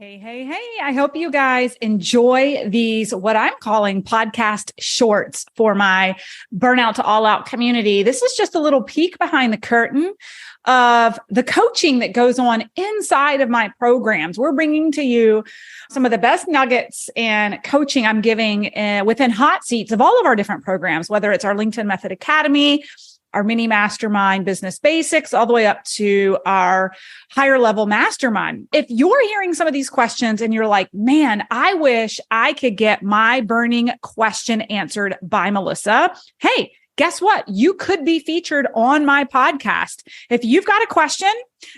Hey, hey, hey. I hope you guys enjoy these, what I'm calling podcast shorts for my Burnout to All Out community. This is just a little peek behind the curtain of the coaching that goes on inside of my programs. We're bringing to you some of the best nuggets and coaching I'm giving within hot seats of all of our different programs, whether it's our LinkedIn Method Academy, our mini mastermind business basics, all the way up to our higher level mastermind. If you're hearing some of these questions and you're like, man, I wish I could get my burning question answered by Melissa. Hey, guess what? You could be featured on my podcast. If you've got a question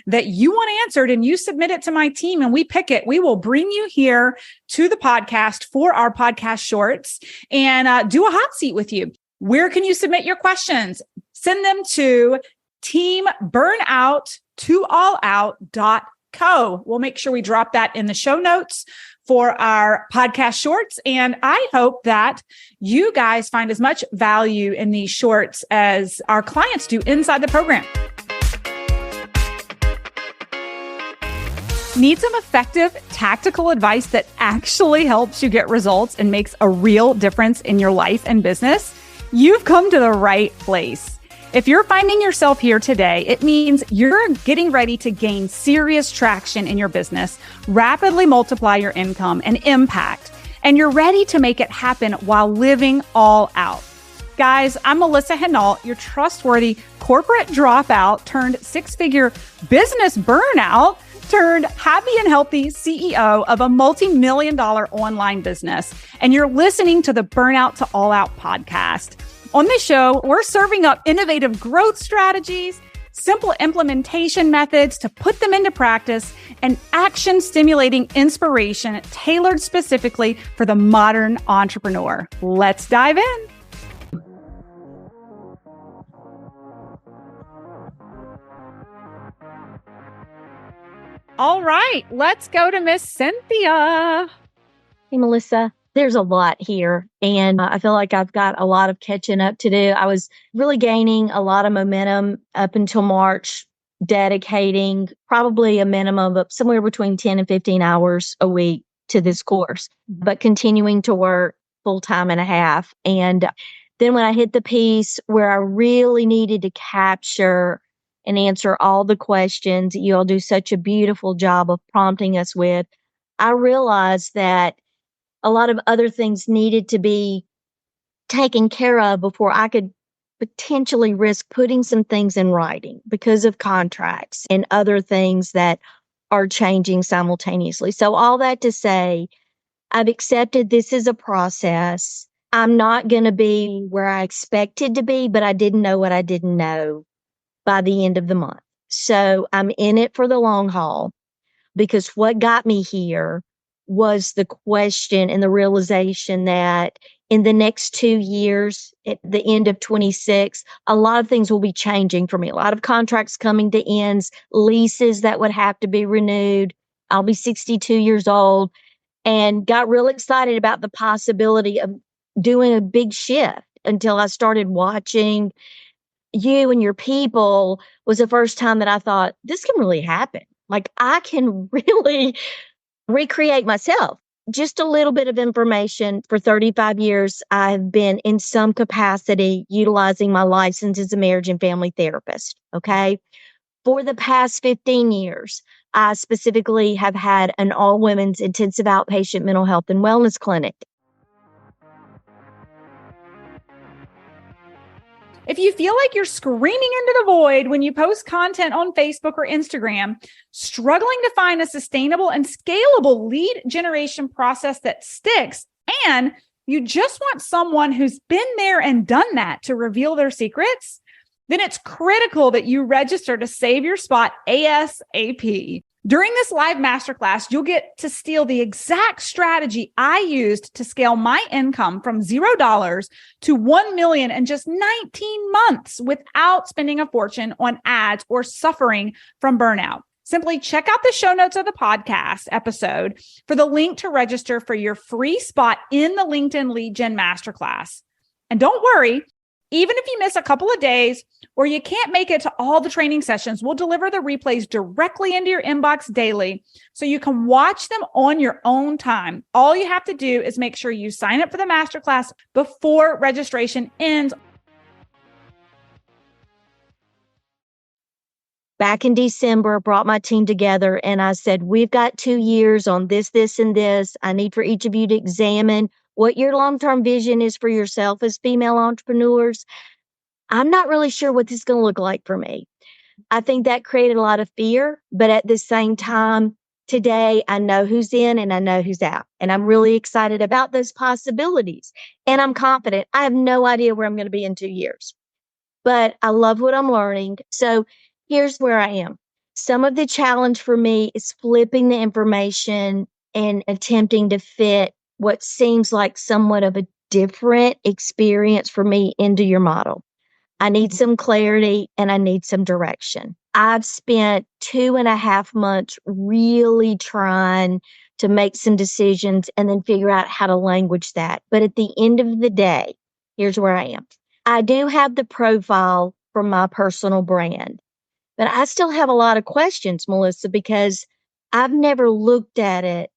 that you want answered and you submit it to my team and we pick it, we will bring you here to the podcast for our podcast shorts and do a hot seat with you. Where can you submit your questions? Send them to teamburnout2allout.co. We'll make sure we drop that in the show notes for our podcast shorts. And I hope that you guys find as much value in these shorts as our clients do inside the program. Need some effective tactical advice that actually helps you get results and makes a real difference in your life and business? You've come to the right place. If you're finding yourself here today, it means you're getting ready to gain serious traction in your business, rapidly multiply your income and impact, and you're ready to make it happen while living all out. Guys, I'm Melissa Hinault, your trustworthy corporate dropout turned six-figure business burnout turned happy and healthy CEO of a multi-million-dollar online business. And you're listening to the Burnout to All Out podcast. On this show, we're serving up innovative growth strategies, simple implementation methods to put them into practice, and action-stimulating inspiration tailored specifically for the modern entrepreneur. Let's dive in. All right, let's go to Miss Cynthia. Hey, Melissa. There's a lot here, and I feel like I've got a lot of catching up to do. I was really gaining a lot of momentum up until March, dedicating probably a minimum of somewhere between 10 and 15 hours a week to this course, but continuing to work full time and a half. And then when I hit the piece where I really needed to capture and answer all the questions that you all do such a beautiful job of prompting us with, I realized that a lot of other things needed to be taken care of before I could potentially risk putting some things in writing because of contracts and other things that are changing simultaneously. So all that to say, I've accepted this is a process. I'm not going to be where I expected to be, but I didn't know what I didn't know by the end of the month. So I'm in it for the long haul because what got me here was the question and the realization that in the next 2 years, at the end of 26, a lot of things will be changing for me. A lot of contracts coming to ends, leases that would have to be renewed. I'll be 62 years old and got real excited about the possibility of doing a big shift until I started watching you and your people was the first time that I thought, this can really happen. Like I can really recreate myself. Just a little bit of information. For 35 years, I've been in some capacity utilizing my license as a marriage and family therapist. Okay. For the past 15 years, I specifically have had an all women's intensive outpatient mental health and wellness clinic. If you feel like you're screaming into the void when you post content on Facebook or Instagram, struggling to find a sustainable and scalable lead generation process that sticks, and you just want someone who's been there and done that to reveal their secrets, then it's critical that you register to save your spot ASAP. During this live masterclass, you'll get to steal the exact strategy I used to scale my income from $0 to $1 million in just 19 months without spending a fortune on ads or suffering from burnout. Simply check out the show notes of the podcast episode for the link to register for your free spot in the LinkedIn Lead Gen Masterclass. And don't worry, Even if you miss a couple of days or you can't make it to all the training sessions, we'll deliver the replays directly into your inbox daily so you can watch them on your own time. All you have to do is make sure you sign up for the masterclass before registration ends. Back in December, I brought my team together and I said, we've got 2 years on this, this, and this. I need for each of you to examine what your long-term vision is for yourself as female entrepreneurs. I'm not really sure what this is going to look like for me. I think that created a lot of fear, but at the same time, today I know who's in and I know who's out. And I'm really excited about those possibilities. And I'm confident. I have no idea where I'm going to be in 2 years, but I love what I'm learning. So here's where I am. Some of the challenge for me is flipping the information and attempting to fit what seems like somewhat of a different experience for me into your model. I need some clarity and I need some direction. I've spent 2.5 months really trying to make some decisions and then figure out how to language that. But at the end of the day, here's where I am. I do have the profile for my personal brand, but I still have a lot of questions, Melissa, because I've never looked at it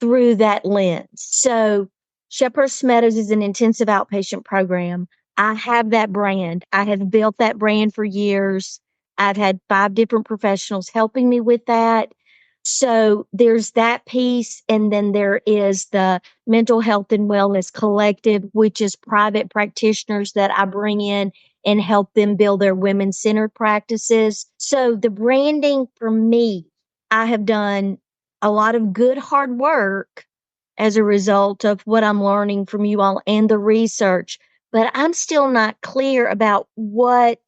through that lens. So Shepherd's Meadows is an intensive outpatient program. I have that brand. I have built that brand for years. I've had 5 different professionals helping me with that. So there's that piece. And then there is the Mental Health and Wellness Collective, which is private practitioners that I bring in and help them build their women-centered practices. So the branding for me, I have done a lot of good hard work as a result of what I'm learning from you all and the research, but I'm still not clear about what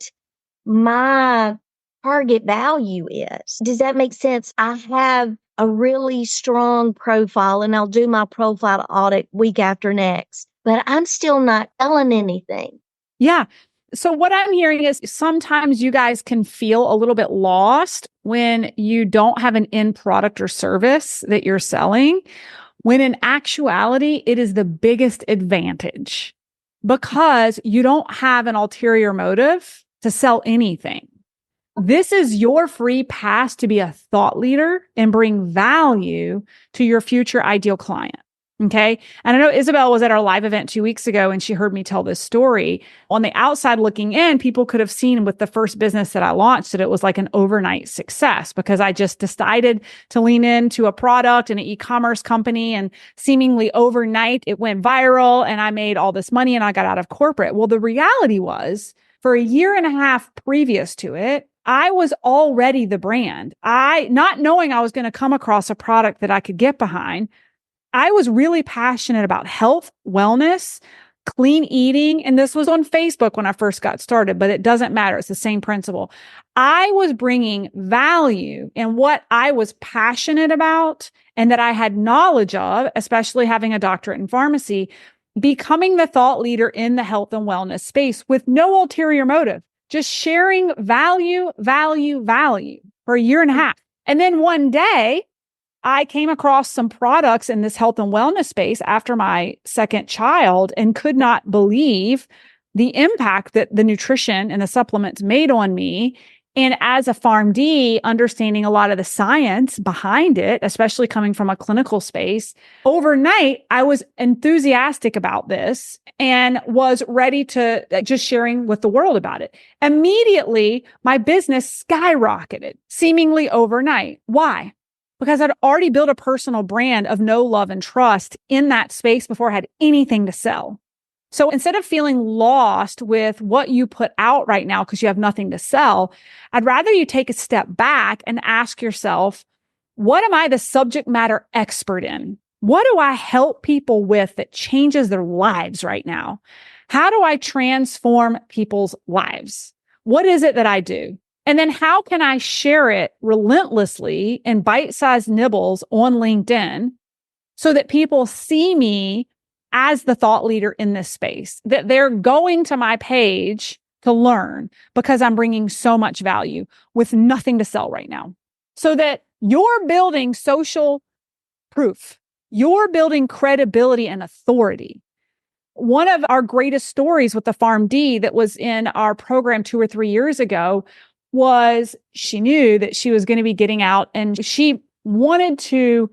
my target value is. Does that make sense? I have a really strong profile and I'll do my profile audit week after next, but I'm still not selling anything. Yeah. So what I'm hearing is sometimes you guys can feel a little bit lost when you don't have an end product or service that you're selling, when in actuality, it is the biggest advantage because you don't have an ulterior motive to sell anything. This is your free pass to be a thought leader and bring value to your future ideal client. Okay. And I know Isabel was at our live event 2 weeks ago and she heard me tell this story. On the outside looking in, people could have seen with the first business that I launched that it was like an overnight success because I just decided to lean into a product and an e-commerce company and seemingly overnight it went viral and I made all this money and I got out of corporate. Well, the reality was for 1.5 years previous to it, I was already the brand. Not knowing I was going to come across a product that I could get behind, I was really passionate about health, wellness, clean eating. And this was on Facebook when I first got started, but it doesn't matter. It's the same principle. I was bringing value in what I was passionate about and that I had knowledge of, especially having a doctorate in pharmacy, becoming the thought leader in the health and wellness space with no ulterior motive, just sharing value for 1.5 years. And then one day, I came across some products in this health and wellness space after my second child and could not believe the impact that the nutrition and the supplements made on me. And as a PharmD, understanding a lot of the science behind it, especially coming from a clinical space, overnight, I was enthusiastic about this and was ready to just sharing with the world about it. Immediately, my business skyrocketed, seemingly overnight. Why? Because I'd already built a personal brand of know, love, and trust in that space before I had anything to sell. So instead of feeling lost with what you put out right now because you have nothing to sell, I'd rather you take a step back and ask yourself, what am I the subject matter expert in? What do I help people with that changes their lives right now? How do I transform people's lives? What is it that I do? And then how can I share it relentlessly in bite-sized nibbles on LinkedIn so that people see me as the thought leader in this space, that they're going to my page to learn because I'm bringing so much value with nothing to sell right now, so that you're building social proof, you're building credibility and authority. One of our greatest stories with the PharmD that was in our program 2 or 3 years ago was she knew that she was going to be getting out and she wanted to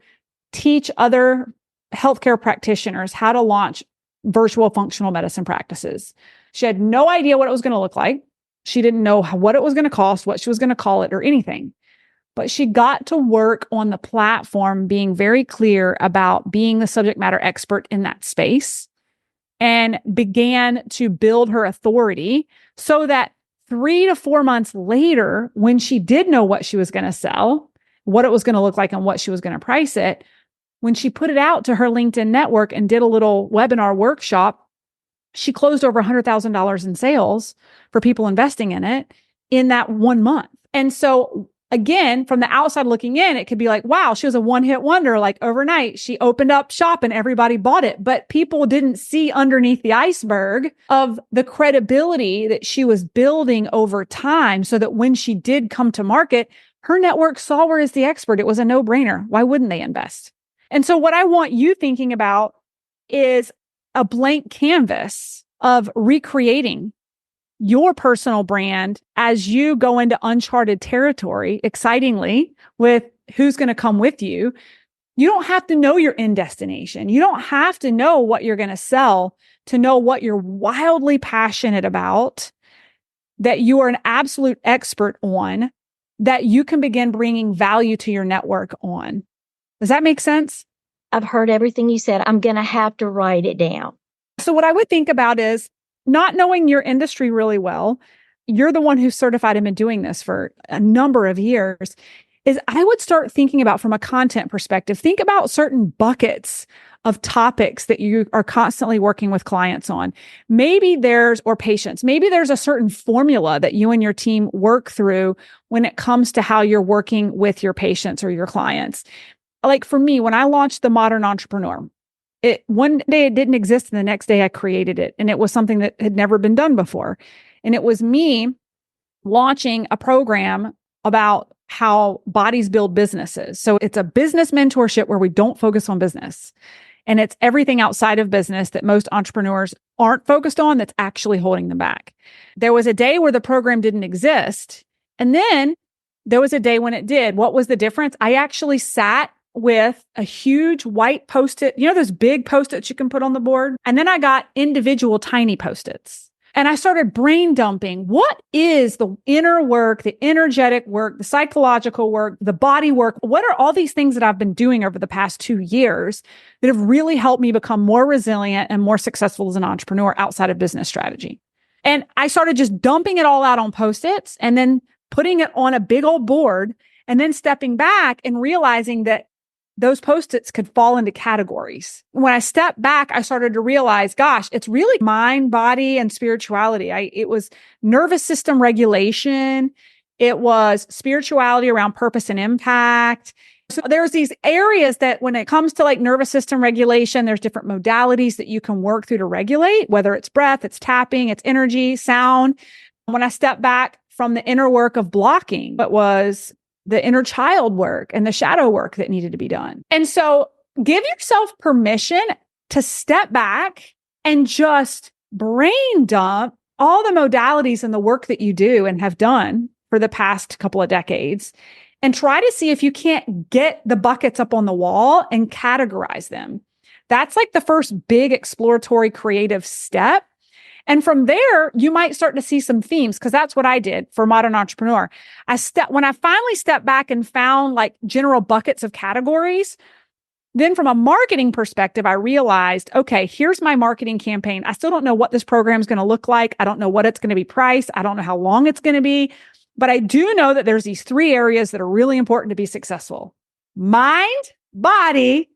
teach other healthcare practitioners how to launch virtual functional medicine practices. She had no idea what it was going to look like. She didn't know what it was going to cost, what she was going to call it, or anything. But she got to work on the platform being very clear about being the subject matter expert in that space and began to build her authority so that 3 to 4 months later, when she did know what she was going to sell, what it was going to look like and what she was going to price it, when she put it out to her LinkedIn network and did a little webinar workshop, she closed over $100,000 in sales for people investing in it in that 1 month. And so again, from the outside looking in, it could be like, wow, she was a one-hit wonder. Like overnight, she opened up shop and everybody bought it. But people didn't see underneath the iceberg of the credibility that she was building over time so that when she did come to market, her network saw her as the expert. It was a no-brainer. Why wouldn't they invest? And so what I want you thinking about is a blank canvas of recreating your personal brand as you go into uncharted territory, excitingly, with who's going to come with you. You don't have to know your end destination. You don't have to know what you're going to sell to know what you're wildly passionate about, that you are an absolute expert on, that you can begin bringing value to your network on. Does that make sense? I've heard everything you said. I'm going to have to write it down. So what I would think about is not knowing your industry really well. You're the one who's certified and been doing this for a number of years. Is I would start thinking about from a content perspective, think about certain buckets of topics that you are constantly working with clients on. Or patients, maybe there's a certain formula that you and your team work through when it comes to how you're working with your patients or your clients. Like for me, when I launched The Modern Entrepreneur, one day it didn't exist and the next day I created it. And it was something that had never been done before. And it was me launching a program about how bodies build businesses. So it's a business mentorship where we don't focus on business. And it's everything outside of business that most entrepreneurs aren't focused on that's actually holding them back. There was a day where the program didn't exist. And then there was a day when it did. What was the difference? I actually sat with a huge white Post-it, those big Post-its you can put on the board. And then I got individual tiny Post-its. And I started brain dumping. What is the inner work, the energetic work, the psychological work, the body work? What are all these things that I've been doing over the past 2 years that have really helped me become more resilient and more successful as an entrepreneur outside of business strategy? And I started just dumping it all out on Post-its and then putting it on a big old board and then stepping back and realizing that those Post-its could fall into categories. When I stepped back, I started to realize, gosh, it's really mind, body, and spirituality. It was nervous system regulation. It was spirituality around purpose and impact. So there's these areas that when it comes to like nervous system regulation, there's different modalities that you can work through to regulate, whether it's breath, it's tapping, it's energy, sound. When I stepped back from the inner work of blocking, it was the inner child work and the shadow work that needed to be done. And so give yourself permission to step back and just brain dump all the modalities and the work that you do and have done for the past couple of decades and try to see if you can't get the buckets up on the wall and categorize them. That's like the first big exploratory creative step. And from there, you might start to see some themes, because that's what I did for Modern Entrepreneur. When I finally stepped back and found like general buckets of categories, then from a marketing perspective, I realized, okay, here's my marketing campaign. I still don't know what this program is going to look like. I don't know what it's going to be priced. I don't know how long it's going to be, but I do know that there's these 3 areas that are really important to be successful: mind, body,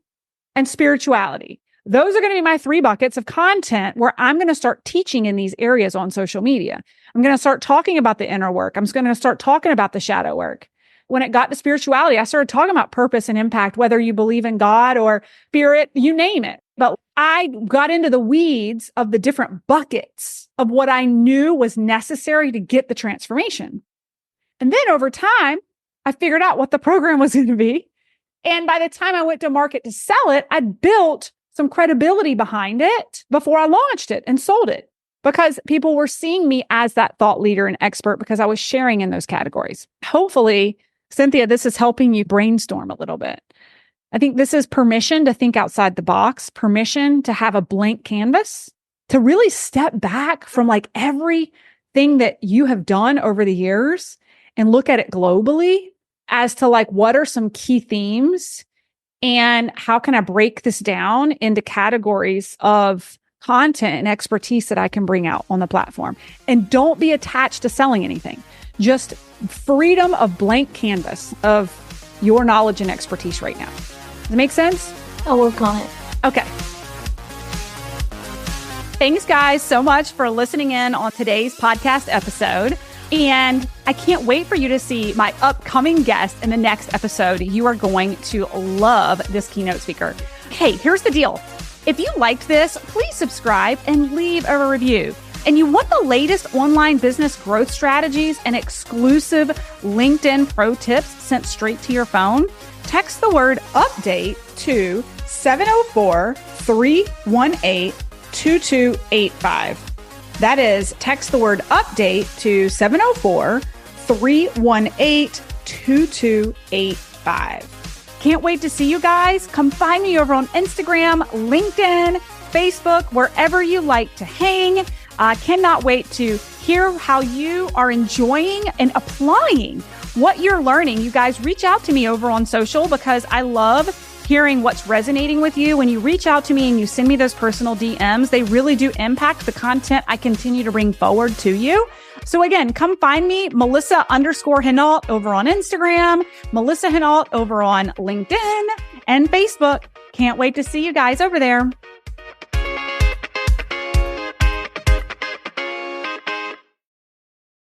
and spirituality. Those are going to be my 3 buckets of content where I'm going to start teaching in these areas on social media. I'm going to start talking about the inner work. I'm going to start talking about the shadow work. When it got to spirituality, I started talking about purpose and impact, whether you believe in God or spirit, you name it. But I got into the weeds of the different buckets of what I knew was necessary to get the transformation. And then over time, I figured out what the program was going to be. And by the time I went to market to sell it, I built some credibility behind it before I launched it and sold it, because people were seeing me as that thought leader and expert because I was sharing in those categories. Hopefully, Cynthia, this is helping you brainstorm a little bit. I think this is permission to think outside the box, permission to have a blank canvas, to really step back from like everything that you have done over the years and look at it globally as to like, what are some key themes and how can I break this down into categories of content and expertise that I can bring out on the platform. And don't be attached to selling anything. Just freedom of blank canvas of your knowledge and expertise right now. Does it make sense? I'll work on it. Okay. Thanks, guys, so much for listening in on today's podcast episode. And I can't wait for you to see my upcoming guest in the next episode. You are going to love this keynote speaker. Hey, here's the deal. If you liked this, please subscribe and leave a review. And you want the latest online business growth strategies and exclusive LinkedIn pro tips sent straight to your phone? Text the word update to 704-318-2285. That is, text the word update to 704-318-2285. Can't wait to see you guys. Come find me over on Instagram, LinkedIn, Facebook, wherever you like to hang. I cannot wait to hear how you are enjoying and applying what you're learning. You guys reach out to me over on social because I love hearing what's resonating with you. When you reach out to me and you send me those personal DMs, they really do impact the content I continue to bring forward to you. So again, come find me, Melissa_Hinault over on Instagram, Melissa Hinault over on LinkedIn and Facebook. Can't wait to see you guys over there.